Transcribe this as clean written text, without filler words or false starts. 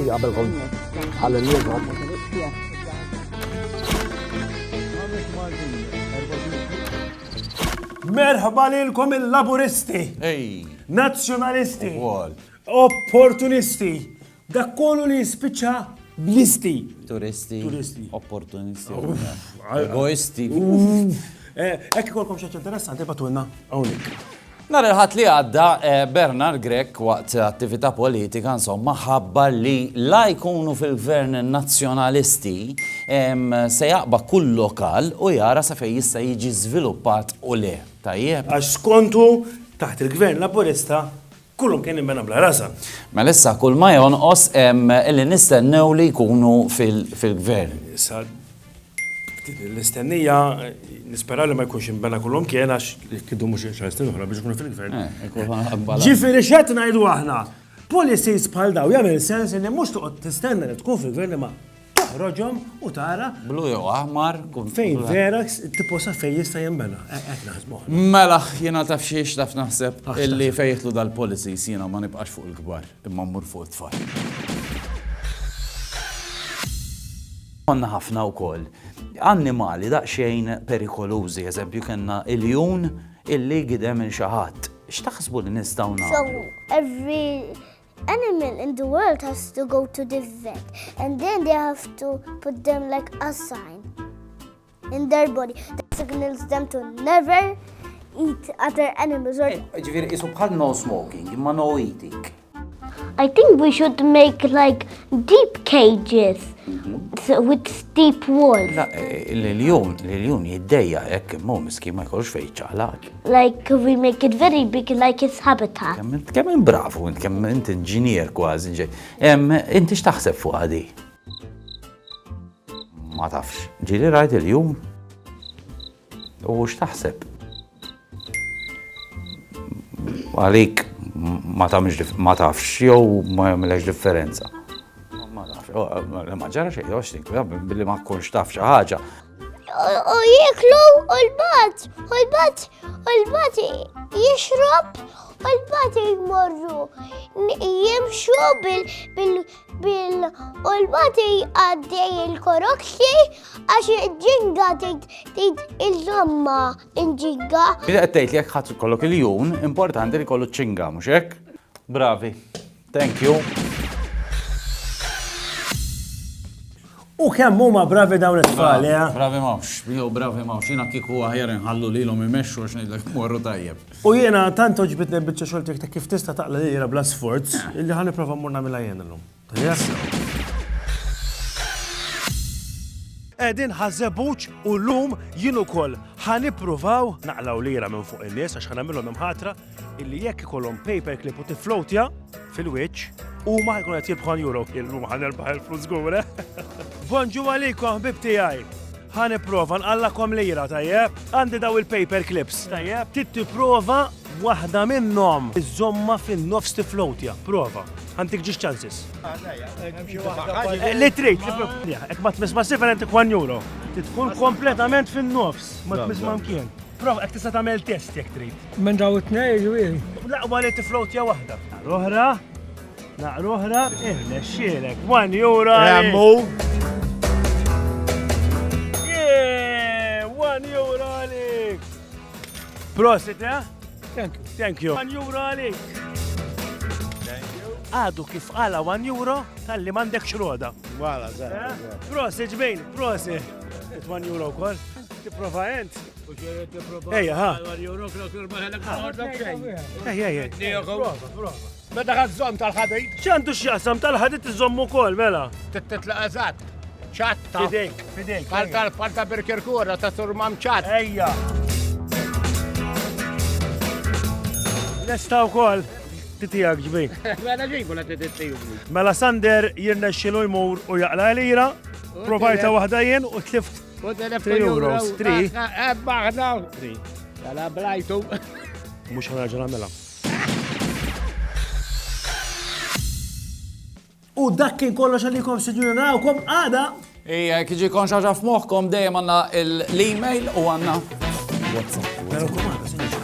Anki qabelkom ħallinnieka. Merħba lilkom il-laburisti, nazzjonalisti, opportunisti, dak kollu li jispiċċa blisti. Turisti, opportunisti, egoisti. Ekk kolkom xaċ interessanti batulna hawnhekk. Nar il-ħadd li għadda Bernard Grek waqt attività politika insomma ħabbar li la jkunu fil-gvern nazzjonalisti se jaqba kull lokal u jara sa fejn jista' jiġi żviluppat u le. Tajjeb. Għax skontu taħt il-gvern laburista kullum kien imbena bla rasa. Mela issa kull ma jonqos illi nistennew li jkunu fil-gvern. Issa l-istennija nispera li ma jkunx imbena kullum kien għax kiddu mhux xahar oħra biex ikunu fil-gvern. Ġifieri x'qed ngħidu aħna. Policies bħal daw jagħmel sens li mhux toqgħod tistenna li tkun fil-gvern ma toħroġhom u tara blu jew aħmar fejn vera tipposa fejn jista' jinbena. Qed naħsbu. Mela jiena taf xiex taf naħseb illi fejn jitlu dal-policies jiena ma nibqax fuq il-kbar imma mmur fuq it-tfal. Konna ħafna wkoll annimali daqsxejn perikolużi, eżempju kellna il-jun illi gidem il xi ħadd. X'taħsbu li nistgħu nagħmlu? So every animal in the world has to go to the vet, and then they have to put them like a sign in their body that signals them to never eat other animals. Ġifieri qisu bħal no smoking, imma no eating. I think we should make like deep cages with steep walls. La, l-jun jiddejja hekk imma miskin ma jkollux fejn ċaħlaq. Like we make it very big, like its habitat. Kemm bravu, kemm int inġinier kważi ġej. Inti x'taħseb fuq għadi? Ma tafx. Ġieli rajt il-jum? U x'taħseb? Għalik ma tafx jew ma jagħmilx differenza. Ma tafx, ma ġara xejn għax billi ma tkunx taf xi ħaġa. U jieklu u l-bat jixrob u l-bat jmorru. Jimxu u l-bat għaddej il-korokxi għax ġinga tgħid il-żomma inġinga. Bida qed tgħid li jekk ħadd ikollok il-jun, importanti li jkollu ċinga, mhux hekk? Bravi. Thank you. U kemm huma bravi dawn it-tfal, ja? Bravi mawx, bravi mawx. Jiena kieku aħjar inħallu lilhom imexxu għax ngħidlek morru tajjeb. U jiena tant oġbitni biċċa xogħol tiegħek ta' kif tista' taqla lira bla sforz illi ħa nipprova mmur nagħmilha jien illum. Qegħdin ħażebuċ u llum jien ukoll ħa nippruvaw naqlaw lira minn fuq in-nies għax ħa nagħmilhom imħatra illi jekk ikollhom paper clip u tiflowtja fil-wiċċ huma ħajkun qed jibħu euro illum ħa nerbaħ il-flus żgur. Bonġu għalikom ħbib tiegħi. Ħa nipprova nqallakom lira tajjeb. Għandi daw il-paper clips tajjeb. Tipprova waħda minnhom iżomma fin-nofs tiflowtja. Prova. Għandik ġiex chances. Li trid, hekk ma tmiss ma' sifar għandek €1. Tkun kompletament fin-nofs, ma tmiss ma' mkien. Prova, hekk tista' tagħmel test jekk trid. Minn daw it-tnejn ġifieri. Laqwa li tiflowtja waħda. Naqru oħra, nexxielek, €1 Remmu. €1 għalik. Prosit, ja? Thank you. €1 għalik. Għadu kif qala €1 tal-li m'għandek xroda. Wala, żgħar. Prosit ġbejn, prosit. €1 wkoll. Tipprova ent. Ejja, ha. Meta ħażżomm tal-ħadid. X'għandu x'jaqsam tal-ħadit iżommu wkoll mela. Titlaq eżatt. ċatta. Fidejk. Falta birkirkura ta' surmam ċatt. Ejja. Lesta wkoll titijak ġbejn. Mela ġejbu la titiju. Mela Sander jirnexxielu jmur u jaqla lira, provajta waħda jien u tlift €3. 3. Ebba ħna. Jala blajtu. Mhux ħanaġa nagħmilha. U dak kien kollox għalikom siġuna nawkom għada. Ija, kħiġi konxaġa f'moħkom dejjem għanna l-email u għanna WhatsApp.